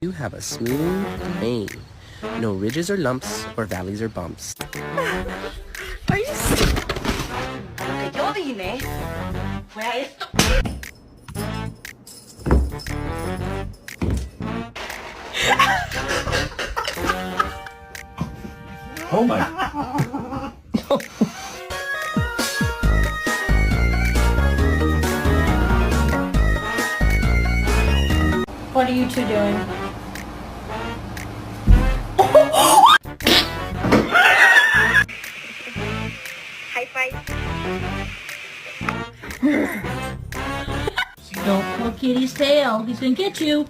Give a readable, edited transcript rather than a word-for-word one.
You have a smooth brain. No ridges or lumps or valleys or bumps. Are you A lo que yo vine fue a esto. Oh my. What are you two doing? High five. Don't pull Kitty's tail. He's gonna get you.